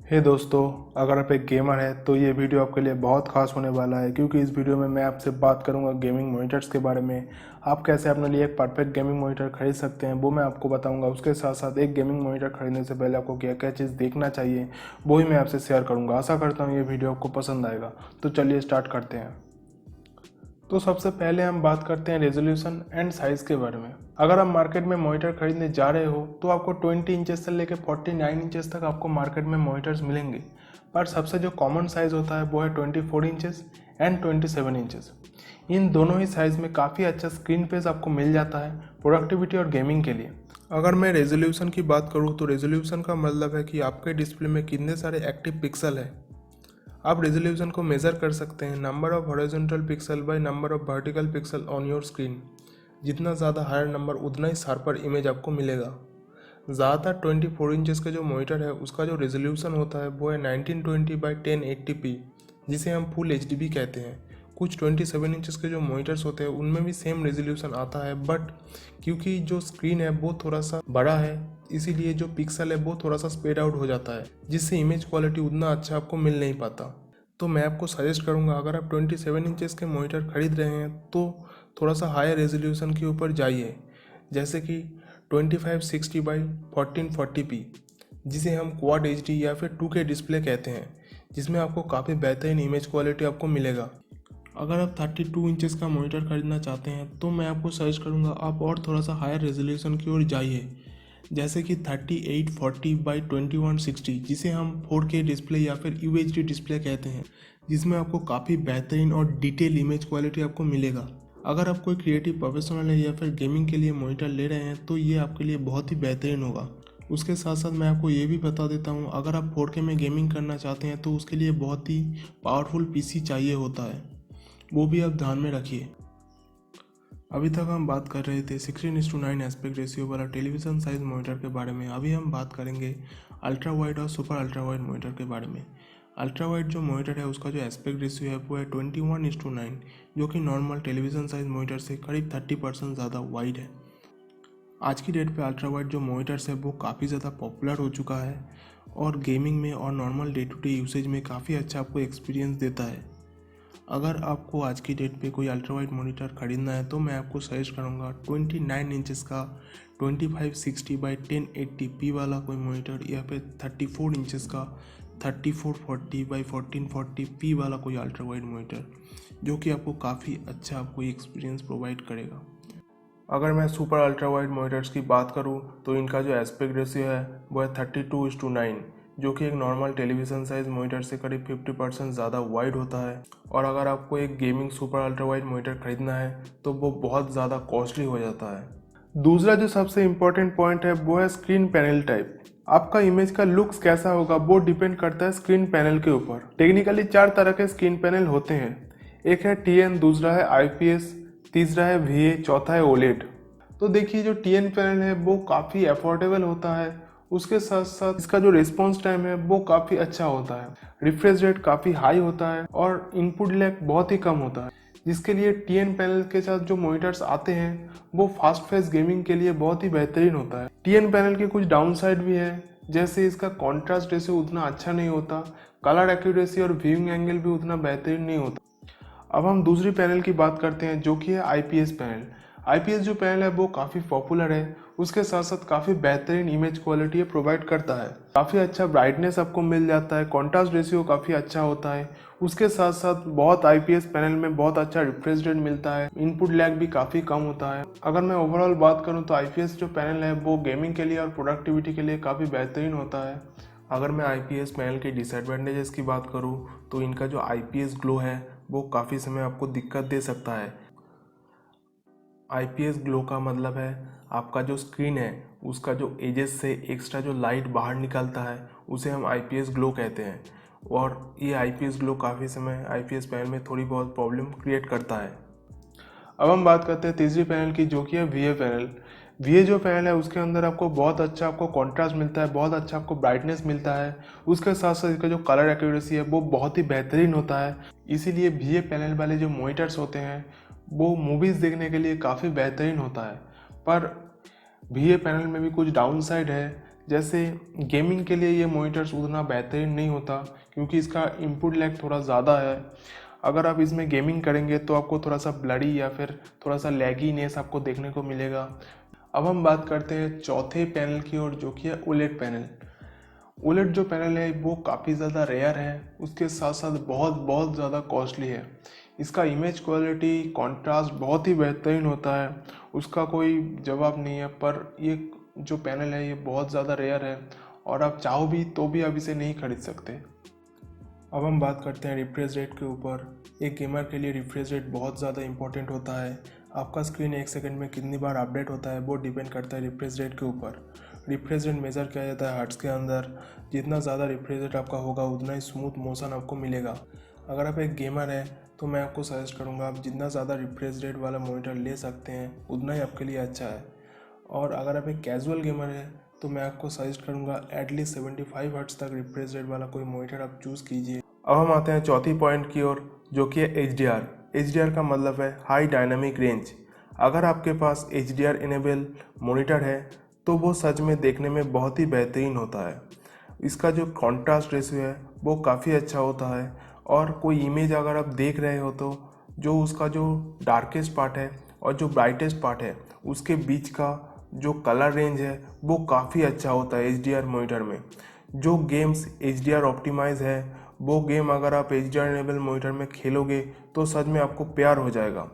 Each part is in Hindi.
हे दोस्तों, अगर आप एक गेमर हैं तो ये वीडियो आपके लिए बहुत खास होने वाला है क्योंकि इस वीडियो में मैं आपसे बात करूंगा गेमिंग मॉनिटर्स के बारे में। आप कैसे अपने लिए एक परफेक्ट गेमिंग मॉनिटर खरीद सकते हैं वो मैं आपको बताऊंगा। उसके साथ साथ एक गेमिंग मॉनिटर खरीदने से पहले आपको क्या क्या चीज़ देखना चाहिए वो ही मैं आपसे शेयर करूँगा। आशा करता हूँ ये वीडियो आपको पसंद आएगा। तो चलिए स्टार्ट करते हैं। तो सबसे पहले हम बात करते हैं रेजोल्यूशन एंड साइज़ के बारे में। अगर आप मार्केट में मॉनिटर खरीदने जा रहे हो तो आपको 20 इंचेस से लेकर 49 इंचेस तक आपको मार्केट में मॉनिटर्स मिलेंगे, पर सबसे जो कॉमन साइज़ होता है वो है 24 इंचेस एंड 27 इंचेस। इन दोनों ही साइज़ में काफ़ी अच्छा स्क्रीन पेस आपको मिल जाता है प्रोडक्टिविटी और गेमिंग के लिए। अगर मैं रेजोल्यूशन की बात करूँ तो रेजोल्यूशन का मतलब है कि आपके डिस्प्ले में कितने सारे एक्टिव पिक्सल है। आप रेजोल्यूशन को मेज़र कर सकते हैं number of horizontal pixel by number of vertical pixel on your screen. जितना ज़्यादा हायर नंबर उतना ही शार्पर इमेज आपको मिलेगा। ज़्यादातर 24 इंचेस का जो मॉनिटर है उसका जो रेजोल्यूशन होता है वो है 1920 बाई 1080p, जिसे हम फुल एचडी भी कहते हैं। कुछ 27 इंचेस के जो मॉनिटर्स होते हैं उनमें भी सेम रेजोल्यूशन आता है, बट क्योंकि जो स्क्रीन है वो थोड़ा सा बड़ा है इसीलिए जो पिक्सल है वो थोड़ा सा स्प्रेड आउट हो जाता है, जिससे इमेज क्वालिटी उतना अच्छा आपको मिल नहीं पाता। तो मैं आपको सजेस्ट करूंगा अगर आप 27 इंचेस के मॉनिटर खरीद रहे हैं तो थोड़ा सा हायर रेजोल्यूशन के ऊपर जाइए, जैसे कि 2560 बाई 1440p, जिसे हम क्वाड एचडी या फिर 2K डिस्प्ले कहते हैं, जिसमें आपको काफ़ी बेहतरीन इमेज क्वालिटी आपको मिलेगा। अगर आप 32 इंचेस का मॉनिटर खरीदना चाहते हैं तो मैं आपको सजेस्ट करूंगा आप और थोड़ा सा हायर रेजोल्यूशन की ओर जाइए, जैसे कि 3840 बाई 2160, जिसे हम 4K डिस्प्ले या फिर UHD डिस्प्ले कहते हैं, जिसमें आपको काफ़ी बेहतरीन और डिटेल इमेज क्वालिटी आपको मिलेगा। अगर आप कोई क्रिएटिव प्रोफेशनल है या फिर गेमिंग के लिए मॉनिटर ले रहे हैं तो ये आपके लिए बहुत ही बेहतरीन होगा। उसके साथ साथ मैं आपको ये भी बता देता हूँ अगर आप 4K में गेमिंग करना चाहते हैं तो उसके लिए बहुत ही पावरफुल PC चाहिए होता है, वो भी आप ध्यान में रखिए। अभी तक हम बात कर रहे थे 16:9 एस्पेक्ट रेशियो वाला टेलीविज़न साइज मॉनिटर के बारे में। अभी हम बात करेंगे अल्ट्रा वाइड और सुपर अल्ट्रा वाइड मॉनिटर के बारे में। अल्ट्रा वाइड जो मॉनिटर है उसका जो एस्पेक्ट रेशियो है वो है 21:9, जो कि नॉर्मल टेलीविज़न साइज मॉनिटर से करीब 30% ज़्यादा वाइड है। आज की डेट पे अल्ट्रा वाइड जो मॉनिटर्स है वो काफ़ी ज़्यादा पॉपुलर हो चुका है और गेमिंग में और normal day to day usage में काफ़ी अच्छा आपको एक्सपीरियंस देता है। अगर आपको आज की डेट पे कोई अल्ट्रा वाइड मॉनिटर ख़रीदना है तो मैं आपको सजेस्ट करूँगा 29 इंचेस का 2560 बाई 1080p वाला कोई मॉनिटर, या फिर 34 इंचेस का 3440 बाई 1440p वाला कोई अल्ट्रा वाइड मॉनिटर, जो कि आपको काफ़ी अच्छा आपको एक्सपीरियंस प्रोवाइड करेगा। अगर मैं सुपर अल्ट्रा वाइड मॉनिटर्स की बात करूं तो इनका जो एस्पेक्ट रेशियो है वो है 32:9, जो कि एक नॉर्मल टेलीविज़न साइज मॉनिटर से करीब 50% ज़्यादा वाइड होता है। और अगर आपको एक gaming super ultra wide monitor खरीदना है तो वो बहुत ज़्यादा कॉस्टली हो जाता है। दूसरा जो सबसे इम्पोर्टेंट पॉइंट है वो है स्क्रीन पैनल टाइप। आपका इमेज का लुक्स कैसा होगा वो डिपेंड करता है स्क्रीन पैनल के ऊपर। टेक्निकली 4 तरह के स्क्रीन पैनल होते हैं। एक है TN, दूसरा है IPS, तीसरा है VA, चौथा है OLED। तो देखिए जो TN पैनल है वो काफ़ी अफोर्डेबल होता है, उसके साथ साथ इसका जो रिस्पॉन्स टाइम है वो काफ़ी अच्छा होता है, रिफ्रेश रेट काफ़ी हाई होता है और इनपुट लैग बहुत ही कम होता है, जिसके लिए TN पैनल के साथ जो मॉनिटर्स आते हैं वो फास्ट फेस गेमिंग के लिए बहुत ही बेहतरीन होता है। TN पैनल के कुछ डाउन साइड भी है, जैसे इसका कॉन्ट्रास्ट रेशियो उतना अच्छा नहीं होता, कलर एक्यूरेसी और व्यूइंग एंगल भी उतना बेहतरीन नहीं होता। अब हम दूसरी पैनल की बात करते हैं जो कि है IPS पैनल। IPS जो पैनल है वो काफ़ी पॉपुलर है, उसके साथ साथ काफ़ी बेहतरीन इमेज क्वालिटी प्रोवाइड करता है, काफ़ी अच्छा ब्राइटनेस आपको मिल जाता है, कॉन्ट्रास्ट रेशियो काफ़ी अच्छा होता है। उसके साथ साथ बहुत IPS पैनल में बहुत अच्छा रिफ्रेश रेट मिलता है, इनपुट लैग भी काफ़ी कम होता है। अगर मैं ओवरऑल बात करूँ तो IPS जो पैनल है वो गेमिंग के लिए और प्रोडक्टिविटी के लिए काफ़ी बेहतरीन होता है। अगर मैं IPS पैनल के डिसएडवांटेजेस की बात करूँ तो इनका जो IPS ग्लो है वो काफ़ी समय आपको दिक्कत दे सकता है। IPS ग्लो का मतलब है आपका जो स्क्रीन है उसका जो एजेस से एक्स्ट्रा जो लाइट बाहर निकलता है उसे हम IPS ग्लो कहते हैं, और ये IPS ग्लो काफ़ी समय IPS पैनल में थोड़ी बहुत प्रॉब्लम क्रिएट करता है। अब हम बात करते हैं तीसरी पैनल की जो कि है VA पैनल। VA जो पैनल है उसके अंदर आपको बहुत अच्छा आपको कॉन्ट्रास्ट मिलता है, बहुत अच्छा आपको ब्राइटनेस मिलता है, उसके साथ साथ इसका जो कलर एक्यूरेसी है वो बहुत ही बेहतरीन होता है। इसीलिए VA पैनल वाले जो मॉनिटर्स होते हैं वो मूवीज़ देखने के लिए काफ़ी बेहतरीन होता है। पर VA पैनल में भी कुछ डाउन साइड है, जैसे गेमिंग के लिए ये मॉनिटर्स उतना बेहतरीन नहीं होता क्योंकि इसका इनपुट लैग थोड़ा ज़्यादा है। अगर आप इसमें गेमिंग करेंगे तो आपको थोड़ा सा ब्लरी या फिर थोड़ा सा लैगीनेस आपको देखने को मिलेगा। अब हम बात करते हैं चौथे पैनल की ओर, जो कि है ओलेड पैनल। ओलेड जो पैनल है वो काफ़ी ज़्यादा रेयर है, उसके साथ साथ बहुत ज़्यादा कॉस्टली है। इसका इमेज क्वालिटी, कॉन्ट्रास्ट बहुत ही बेहतरीन होता है, उसका कोई जवाब नहीं है। पर ये जो पैनल है ये बहुत ज़्यादा रेयर है और आप चाहो भी तो भी आप इसे नहीं खरीद सकते। अब हम बात करते हैं रिफ्रेश रेट के ऊपर। एक गेमर के लिए रिफ्रेश रेट बहुत ज़्यादा इंपॉर्टेंट होता है। आपका स्क्रीन 1 सेकंड में कितनी बार अपडेट होता है वो डिपेंड करता है रिफ्रेश रेट के ऊपर। रिफ्रेश रेट मेज़र किया जाता है हर्ट्ज़ के अंदर। जितना ज़्यादा रिफ्रेश रेट आपका होगा उतना ही स्मूथ मोशन आपको मिलेगा। अगर आप एक गेमर हैं तो मैं आपको सजेस्ट करूँगा आप जितना ज़्यादा रिफ्रेश रेट वाला मॉनिटर ले सकते हैं उतना ही आपके लिए अच्छा है। और अगर आप एक कैजुअल गेमर हैं तो मैं आपको सजेस्ट करूँगा एटलीस्ट 75 हर्ट्ज़ तक रिफ्रेश रेट वाला कोई मॉनिटर आप चूज़ कीजिए। अब हम आते हैं चौथी पॉइंट की ओर, जो कि है HDR। HDR का मतलब है हाई डायनामिक रेंज। अगर आपके पास HDR इनेबल मॉनिटर है तो वो सच में देखने में बहुत ही बेहतरीन होता है। इसका जो कॉन्ट्रास्ट रेशियो है वो काफ़ी अच्छा होता है और कोई इमेज अगर आप देख रहे हो तो जो उसका जो डार्केस्ट पार्ट है और जो ब्राइटेस्ट पार्ट है उसके बीच का जो कलर रेंज है वो काफ़ी अच्छा होता है HDR मॉनिटर में। जो गेम्स HDR ऑप्टिमाइज है वो गेम अगर आप HDR इनेबल मॉनिटर में खेलोगे तो सच में आपको प्यार हो जाएगा।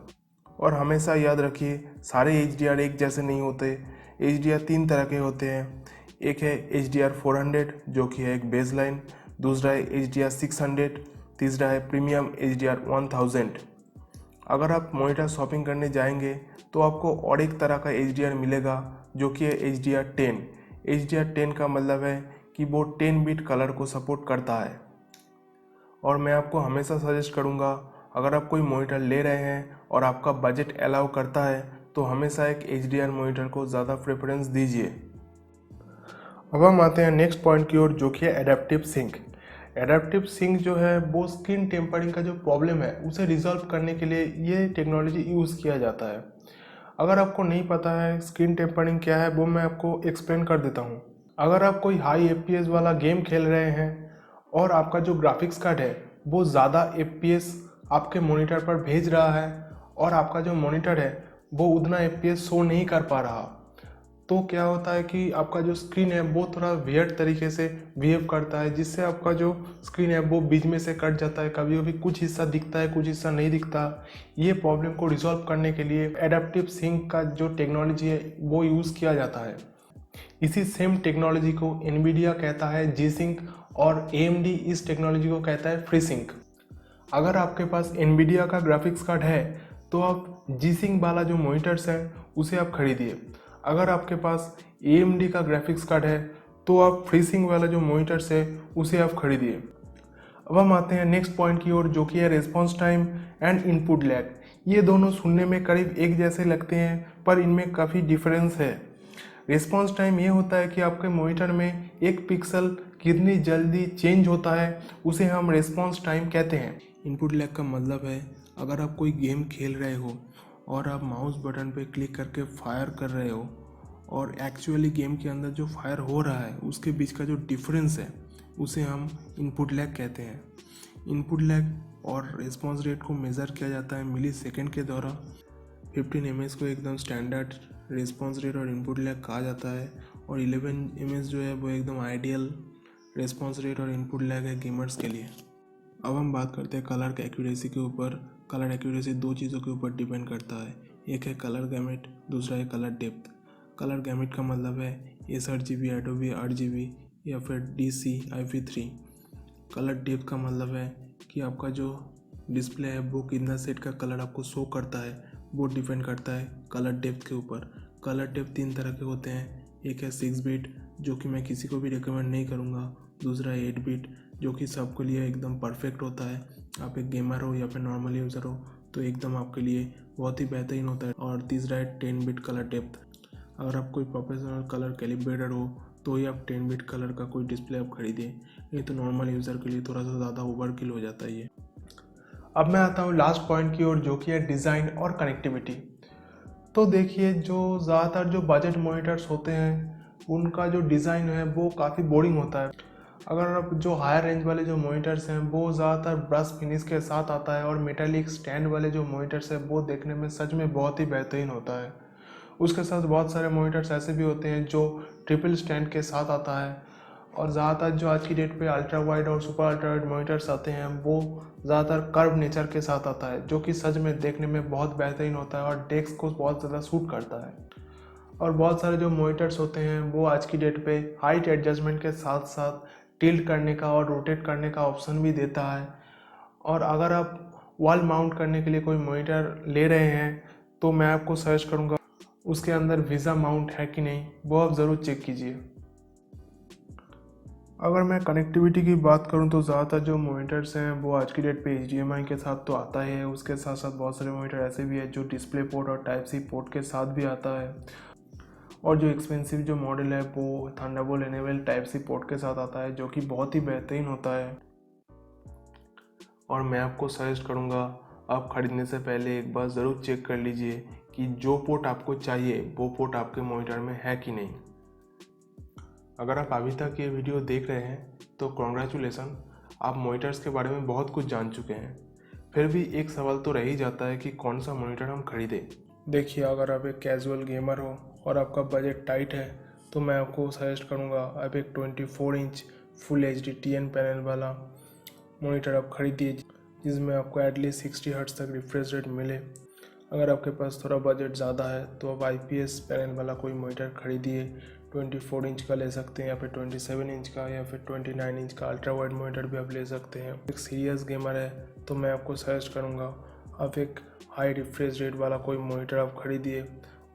और हमेशा याद रखिए सारे HDR एक जैसे नहीं होते। HDR 3 तरह के होते हैं। एक है HDR 400 जो कि है एक बेसलाइन, दूसरा है HDR 600, तीसरा है प्रीमियम HDR 1000। अगर आप मॉनिटर शॉपिंग करने जाएंगे तो आपको और एक तरह का HDR मिलेगा जो कि है HDR 10। HDR 10 का मतलब है कि वो 10 बिट कलर को सपोर्ट करता है। और मैं आपको हमेशा सजेस्ट करूँगा अगर आप कोई मॉनिटर ले रहे हैं और आपका बजट अलाउ करता है तो हमेशा एक HDR मॉनिटर को ज़्यादा प्रेफरेंस दीजिए। अब हम आते हैं नेक्स्ट पॉइंट की ओर, जो कि है एडेप्टिव सिंक। एडेप्टिव सिंक जो है वो स्क्रीन टेम्परिंग का जो प्रॉब्लम है उसे रिजॉल्व करने के लिए ये टेक्नोलॉजी यूज़ किया जाता है। अगर आपको नहीं पता है स्क्रीन टेम्परिंग क्या है वो मैं आपको एक्सप्लेन कर देता हूँ। अगर आप कोई हाई FPS वाला गेम खेल रहे हैं और आपका जो ग्राफिक्स कार्ड है वो ज़्यादा FPS आपके मॉनिटर पर भेज रहा है और आपका जो मॉनिटर है वो उतना FPS शो नहीं कर पा रहा, तो क्या होता है कि आपका जो स्क्रीन है वो थोड़ा वियर्ड तरीके से बिहेव करता है, जिससे आपका जो स्क्रीन है वो बीच में से कट जाता है। कभी कभी कुछ हिस्सा दिखता है, कुछ हिस्सा नहीं दिखता। ये प्रॉब्लम को रिजॉल्व करने के लिए एडेप्टिव सिंक का जो टेक्नोलॉजी है वो यूज़ किया जाता है। इसी सेम टेक्नोलॉजी को एनवीडिया कहता है जी सिंक और AMD इस टेक्नोलॉजी को कहता है फ्री सिंक। अगर आपके पास एनवीडिया का ग्राफिक्स कार्ड है तो आप जी सिंक वाला जो मॉनिटर्स हैं उसे आप खरीदिए। अगर आपके पास AMD का ग्राफिक्स कार्ड है तो आप फ्री सिंक वाला जो मॉनिटर्स है उसे आप खरीदिए। अब हम आते हैं नेक्स्ट पॉइंट की ओर, जो कि है response time and input lag. ये दोनों सुनने में करीब एक जैसे लगते हैं पर इनमें काफ़ी डिफरेंस है। रिस्पॉन्स टाइम ये होता है कि आपके मॉनिटर में एक पिक्सल कितनी जल्दी चेंज होता है, उसे हम रिस्पॉन्स टाइम कहते हैं। इनपुट लैग का मतलब है अगर आप कोई गेम खेल रहे हो और आप माउस बटन पे क्लिक करके फायर कर रहे हो और एक्चुअली गेम के अंदर जो फायर हो रहा है उसके बीच का जो डिफरेंस है उसे हम इनपुट लैग कहते हैं। इनपुट लैग और रिस्पॉन्स रेट को मेज़र किया जाता है मिली सेकेंड के द्वारा। 15 ms को एकदम स्टैंडर्ड रिस्पॉन्स रेट और इनपुट लैग कहा जाता है और 11 ms जो है वो एकदम आइडियल रिस्पॉन्स रेट और इनपुट लैग है गेमर्स के लिए। अब हम बात करते हैं कलर के एक्यूरेसी के ऊपर। कलर एक्यूरेसी दो चीज़ों के ऊपर डिपेंड करता है, एक है कलर गैमेट, दूसरा है कलर डेप्थ। कलर गैमेट का मतलब है A60GB, Adobe 8GB या फिर DC-IP3। कलर डेप्थ का मतलब है कि आपका जो डिस्प्ले है वो कितना सेट का कलर आपको शो करता है, वो डिपेंड करता है कलर डेप्थ के ऊपर। कलर डेप्थ 3 तरह के होते हैं, एक है 6 बिट जो कि मैं किसी को भी रिकमेंड नहीं करूँगा, दूसरा है 8 बिट जो कि सबके लिए एकदम परफेक्ट होता है। आप एक गेमर हो या फिर नॉर्मल यूज़र हो तो एकदम आपके लिए बहुत ही बेहतरीन होता है। और तीसरा है 10 बिट कलर डेप्थ। अगर आप कोई प्रोफेशनल कलर कैलिब्रेटर हो तो ही आप 10 बिट कलर का कोई डिस्प्ले आप खरीदिए, नहीं तो नॉर्मल यूज़र के लिए थोड़ा सा ज़्यादा ओवरकिल हो जाता है ये। अब मैं आता हूँ लास्ट पॉइंट की ओर, जो कि है डिज़ाइन और कनेक्टिविटी। तो देखिए जो ज़्यादातर जो बजट मॉनिटर्स होते हैं उनका जो डिज़ाइन है वो काफ़ी बोरिंग होता है। अगर आप जो हायर रेंज वाले जो मॉनिटर्स हैं वो ज़्यादातर ब्रश फिनिश के साथ आता है, और मेटालिक स्टैंड वाले जो मॉनिटर्स हैं वो देखने में सच में बहुत ही बेहतरीन होता है। उसके साथ बहुत सारे मॉनिटर्स ऐसे भी होते हैं जो ट्रिपल स्टैंड के साथ आता है, और ज़्यादातर जो आज की डेट पे अल्ट्रा वाइड और सुपर अल्ट्रा वाइड मॉनिटर्स आते हैं वो ज़्यादातर कर्व नेचर के साथ आता है, जो कि सच में देखने में बहुत बेहतरीन होता है और डेस्क को बहुत ज़्यादा सूट करता है। और बहुत सारे जो मॉनिटर्स होते हैं वो आज की डेट पे हाइट एडजस्टमेंट के साथ साथ टिल्ट करने का और रोटेट करने का ऑप्शन भी देता है। और अगर आप वॉल माउंट करने के लिए कोई मॉनिटर ले रहे हैं तो मैं आपको सजेस्ट करूँगा उसके अंदर वीज़ा माउंट है कि नहीं वो आप ज़रूर चेक कीजिए। अगर मैं कनेक्टिविटी की बात करूं तो ज़्यादातर जो मॉनिटर्स हैं वो आज की डेट पे HDMI के साथ तो आता ही है, उसके साथ साथ बहुत सारे मॉनिटर ऐसे भी है जो डिस्प्ले पोर्ट और टाइप सी पोर्ट के साथ भी आता है। और जो एक्सपेंसिव जो मॉडल है वो Thunderbolt enable type C port के साथ आता है, जो कि बहुत ही बेहतरीन होता है। और मैं आपको सजेस्ट करूँगा आप ख़रीदने से पहले एक बार ज़रूर चेक कर लीजिए कि जो पोर्ट आपको चाहिए वो पोर्ट आपके मॉनिटर में है कि नहीं। अगर आप अभी तक ये वीडियो देख रहे हैं तो कॉन्ग्रेचुलेसन, आप मॉनिटर्स के बारे में बहुत कुछ जान चुके हैं। फिर भी एक सवाल तो रह ही जाता है कि कौन सा मॉनिटर हम खरीदें। देखिए, अगर आप एक कैजुअल गेमर हो और आपका बजट टाइट है तो मैं आपको सजेस्ट करूँगा आप एक 24 inch full HD TN panel वाला मॉनिटर आप खरीदिए, जिसमें आपको एटलीस्ट 60 हर्ट्ज तक रिफ्रेश रेट मिले। अगर आपके पास थोड़ा बजट ज़्यादा है तो आप IPS पैनल वाला कोई मॉनिटर खरीदिए। 24 इंच का ले सकते हैं या फिर 27 इंच का या फिर 29 इंच का अल्ट्रा वाइड मॉनिटर भी आप ले सकते हैं। एक सीरियस गेमर है तो मैं आपको सजेस्ट करूँगा आप एक हाई रिफ्रेश रेट वाला कोई मॉनिटर आप खरीदिए।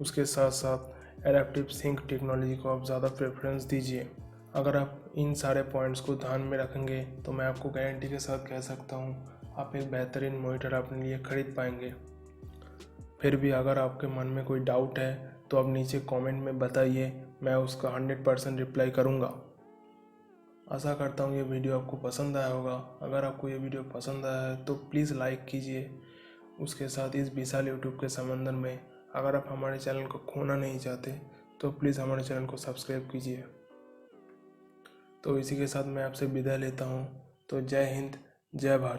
उसके साथ साथ एडेप्टिव सिंक टेक्नोलॉजी को आप ज़्यादा प्रेफरेंस दीजिए। अगर आप इन सारे पॉइंट्स को ध्यान में रखेंगे तो मैं आपको गारंटी के साथ कह सकता हूँ आप एक बेहतरीन मॉनिटर अपने लिए खरीद पाएंगे। फिर भी अगर आपके मन में कोई डाउट है तो आप नीचे कमेंट में बताइए, मैं उसका 100% रिप्लाई करूँगा। आशा करता हूँ ये वीडियो आपको पसंद आया होगा। अगर आपको ये वीडियो पसंद आया है तो प्लीज़ लाइक कीजिए। उसके साथ इस विशाल यूट्यूब के समंदर में अगर आप हमारे चैनल को खोना नहीं चाहते तो प्लीज़ हमारे चैनल को सब्सक्राइब कीजिए। तो इसी के साथ मैं आपसे विदा लेता हूँ। तो जय हिंद, जय भारत।